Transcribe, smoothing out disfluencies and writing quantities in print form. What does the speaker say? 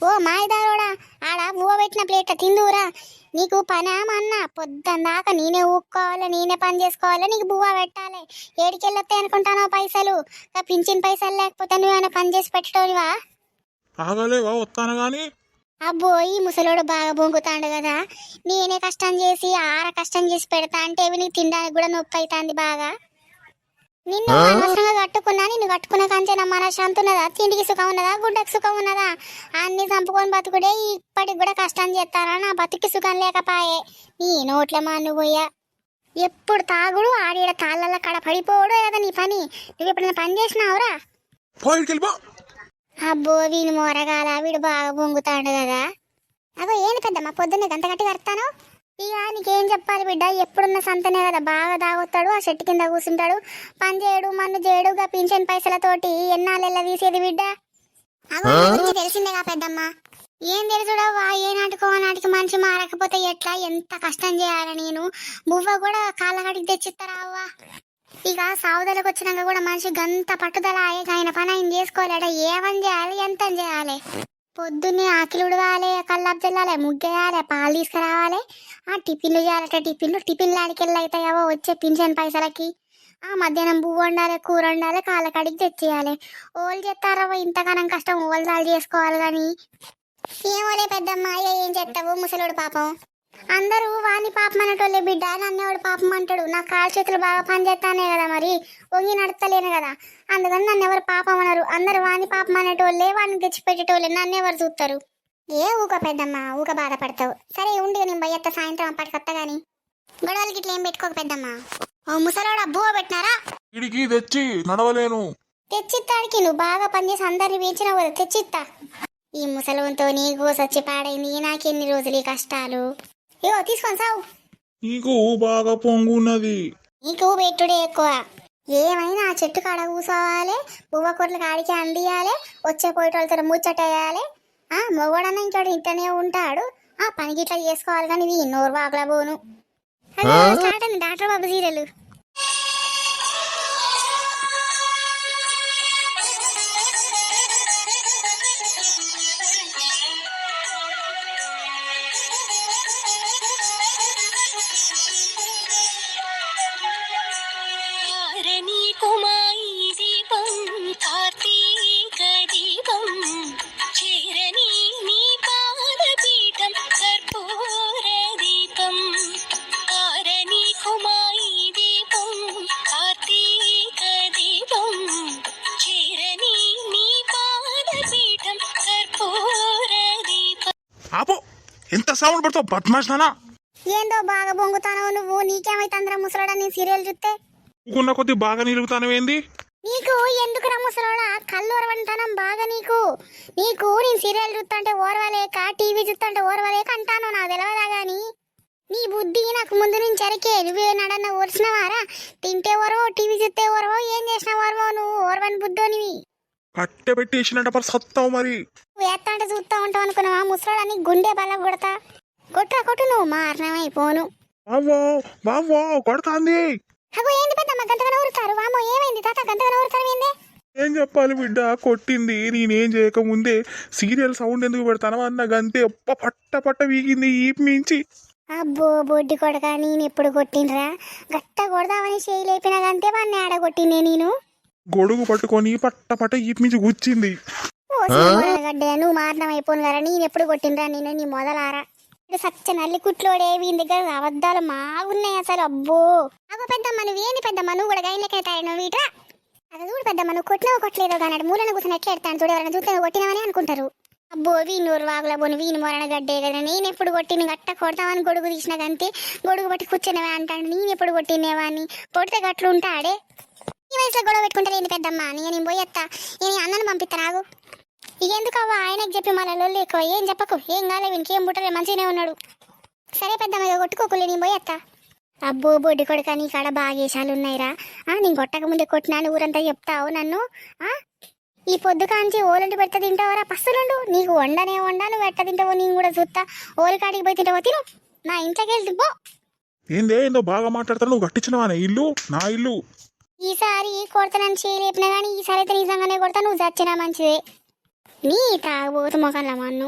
ఓ మాయదారోడా, ఆడ బువ్వ పెట్టిన ప్లేట్ తిందువురా. నీకు పనేమన్నా పొద్దున్న దాకా నేనే ఊక్కోవాలి, నేనే పని చేసుకోవాలి, నీకు బువ్వ పెట్టాలి. ఏడికెళ్ళొస్తాయి అనుకుంటానో పైసలు? పింఛన్ పైసలు లేకపోతే నువ్వేమైనా పని చేసి పెట్టేటోనివా? ఆగలేవా వస్తాను గాని. అబ్బో, ఈ ముసలోడు బాగా బొంగుతాడు కదా. నేనే కష్టం చేసి కష్టం చేసి పెడతా అంటే నీకు తినడానికి కూడా నొప్పి అవుతుంది బాగా. నిన్ను అనవసరంగా కట్టుకున్నా, నిన్ను కట్టుకున్న కంచె నా మనశ్శాంతి ఉన్నదా? తిండికి సుఖం ఉన్నదా? గుడ్డకి సుఖం ఉన్నదా? అన్ని చంపుకొని బతుకుడే ఇప్పటికి కూడా కష్టం చేస్తారా? నా బతుకి సుఖం లేకపాయే. నీ నోట్ల మాను పోయా. ఎప్పుడు తాగుడు, ఆడిడ తాళ్ళ కడ పడిపోవడు కదా నీ పని. నువ్వు ఎప్పుడైనా పని చేసినావురా? అబ్బో, వీని మోరగాల, వీడు బాగా బొంగుతాడు కదా. అగో ఏంది పెద్దమ్మ పొద్దున్నే గంట గట్టి కడతాను? ఇక నీకేం చెప్పాలి బిడ్డ, ఎప్పుడున్న సంతనే కదా. బాగా తాగుతాడు, ఆ చెట్టు కింద కూర్చుంటాడు, పని చేయడు, మన్ను చేయడు. పింఛన్ పైసలతోటి ఎన్నాళ్ళెల్లా తీసేది బిడ్డ? అగో గురించి తెలిసిందేగా పెద్దమ్మ. ఏం తెలుసుడవ్వా, ఏ నాటికో నాటికి మనిషి మారకపోతే ఎట్లా? ఎంత కష్టం చేయాలి నేను. బువ్వ కూడా కాళ్ళగడికి తెచ్చిస్తారా అవ్వా? ఇక సావుదలకు వచ్చినాక కూడా మనిషి గంత పట్టుదల ఆయన పని ఆయన చేసుకోలేట. ఏమని చేయాలి, ఎంత చేయాలి? పొద్దున్నే ఆకిలి ఉడవాలి, కల్లాపు చల్లాలి, ముగ్గేయాలి, పాలు తీసుకురావాలి, టిఫిన్లు చేయాలట. టిఫిన్లు ఆడికెళ్ళి అవుతాయవో వచ్చే పింఛన్ పైసలకి. మధ్యాహ్నం పువ్వు వండాలి, కూర వండాలి, కాళ్ళకడికి తెచ్చేయాలి. ఓళ్ళు చేస్తారవో ఇంతగానం కష్టం? ఓళ్ళు చేసుకోవాలి కానీ. ఏమోలే పెద్దమ్మ, ఏం చేస్తావు ముసలోడు పాపం. అందరూ వాని పాపం అనేటోళ్ళే బిడ్డ, నన్నేవాడు పాపం అంటాడు. నా కాలు చేతులు బాగా పనిచేస్తానే కదా, మరి వంగి నడతలేను కదా. అందుకని నన్ను ఎవరు పాపం అనరు. అందరు వాని పాపం అనేటోళ్ళే, వాడిని తెచ్చిపెట్టేటోళ్ళే. నన్నెవరు చూస్తారు? ఊక పెద్దమ్మ, ఊక బాధపడతావు. సరే ఉండి, నేను బయ్యత్త సాయంత్రం అప్పటికొత్త గాని. గొడవలకి ఇట్లా ఏం పెట్టుకోక పెద్దమ్మ. ఓ ముసలోడా, బువ్వ పెట్టినారా? ఇడికి తెచ్చి నడవలేను. తెచ్చిత్తాడికి నువ్వు బాగా పనిచేసి అందరిని పెంచినావు కదా, తెచ్చిత్తా. ఈ ముసలంతో నీ గోసొచ్చి పాడైంది. నాకెన్ని రోజులు ఈ కష్టాలు. ఇగో తీసుకొని సావు. నీకు బాగా పొంగున్నది. నీకు పెట్టుడే ఎక్కువ. ఏమైనా ఆ చెట్టు కాడ కూసోవాలి, బువ్వ కొట్ల కాడికి అందియాలి, వచ్చే పోయేటోళ్ళతో ముచ్చటేయాలి. మొగోడన్నా ఇంకోటి ఇంటనే ఉంటాడు. పనికి ఇట్లా చేసుకోవాలి కానీ ఇది నోరు బాగులా పోను. స్టార్ట్ అండి డాక్టర్ బాబు సీరియల్. ఆపో, ఎంత సౌండ్ పడతావు బద్మాష్నా? ఏందో బాగా బొంగుతానో నువ్వు. నీకేమైతుందిరా ముసలోడా నీ సీరియల్ చూస్తే? ఊకున్న కొద్ది బాగా నిలుగుతానవేంది? నీకు ఎందుకురా ముసలోడా కళ్ళు ఓరవంటానం బాగా? నీకు నేను సీరియల్ చూస్తుంటే ఓర్వలేక, టీవీ చూస్తుంటే ఓర్వలేక అంటాను. నాకు తెలియదా గాని నీ బుద్ధి నాకు ముందు నుంచి అరికే. నువ్వే నడన్న ఓర్చినవారా? తింటే ఓరవో, టీవీ చూస్తే ఓరవో, ఏం చేసినా ఓరవో. నువ్వు ఓర్వని బుద్ధోనివి. కట్టె పెట్టి వేసినట్ట పరి సత్తావు. మరి నువ్వు ఎత్తా అంటే చూస్తా ఉంటావు అనుకున్నావా? ముసలోడా గుండె బల కొడతా. కొట్టు నువ్వు మారణమైపోను. బావో కొడతాంది. అగో ఏంది పెద్దమ్మ గంటగా నవ్వుతారు? వామో ఏమైంది తాత గంటగా నవ్వుతారు? ఏంది? ఏం చెప్పాలి బిడ్డ, కొట్టింది. నేనేం చేయకముందే సీరియల్ సౌండ్ ఎందుకు పెడతాను అన్న గంతే పట్ట వీగింది ఈపు మించి. అబ్బో బొడ్డి కొడక, నేను ఎప్పుడు కొట్టినరా? గట్ట కొడదామని చేయి లేపిన గంతే వాడిని ఆడగొట్టిందే నేను. గొడుగు పట్టుకొని పట్ట ఈపు మించి కూర్చింది. గడ్డే నువ్వు మారణం అయిపోను కదా. నేను ఎప్పుడు కొట్టినరా? నేను నీ మొదలారా సచ్చ నల్లి కుట్లోడే. వీని దగ్గర అబద్ధాలు మాగున్నాయి అసలు. అబ్బో అగో పెద్దమ్మ, నువ్వేంది పెద్దమ్మ, నువ్వు కూడా గైన్లకైతాయి నువ్వు వీట్రా. అది చూడు పెద్దమ్మ, నువ్వు కొట్టినావు కొట్టలేదో కానీ మూలను కూర్చొని ఎట్లా ఎడతాను చూడు. ఎవరైనా చూస్తే కొట్టినావని అనుకుంటారు. అబ్బో వీనూరు వాగుల బోను వీని మొరణ గడ్డే కదా. నేను ఎప్పుడు కొట్టిన గట్ట కొడతామని గొడుగు తీసిన గంతే. గొడుగు పట్టి కూర్చునేవా అంటాడు. నేను ఎప్పుడు కొట్టినేవాని? కొడితే గట్లు ఉంటాడే. ఈ వయసులో గొడవ పెట్టుకుంటారు ఏంటి పెద్దమ్మ? నేను పోయేస్తా. నేను అన్నను పంపిస్తా. రాగు ఎందుకవ్వ ఆయనకు చెప్పి మళ్ళీ లొల్లి ఎక్కువ. ఏం చెప్పకు, ఏం కాలే, వీనికి ఏం పుట్టలే, మంచిగానే ఉన్నాడు. సరే పెద్దమ్మ కొట్టుకోకులే, నేను పోయేస్తా. అబ్బో బొడ్డి కొడుక, నీ కాడ బాగేశాలు ఉన్నాయిరా. నేను కొట్టక ముందే కొట్టినాను ఊరంతా చెప్తావు నన్ను. ఈ పొద్దు కాంచి ఓలంటి పెడతా తింటావరా? పస్తులుండు, నీకు వండనే వండా, నువ్వు ఎట్ట తింటావో నేను కూడా చూస్తా. ఓలి కాడికి పోయి తింటావో తిను, నా ఇంట్లోకి వెళ్తు పో. ఏందో బాగా మాట్లాడతాను. నువ్వు కట్టించినవా ఇల్లు? నా ఇల్లు. ఈసారి కొడతానని చేయలేపినా కానీ ఈసారి అయితే నిజంగానే కొడతా. నువ్వు చచ్చినా మంచిదే. నీ తాగబోతు మొఖంలో మన్ను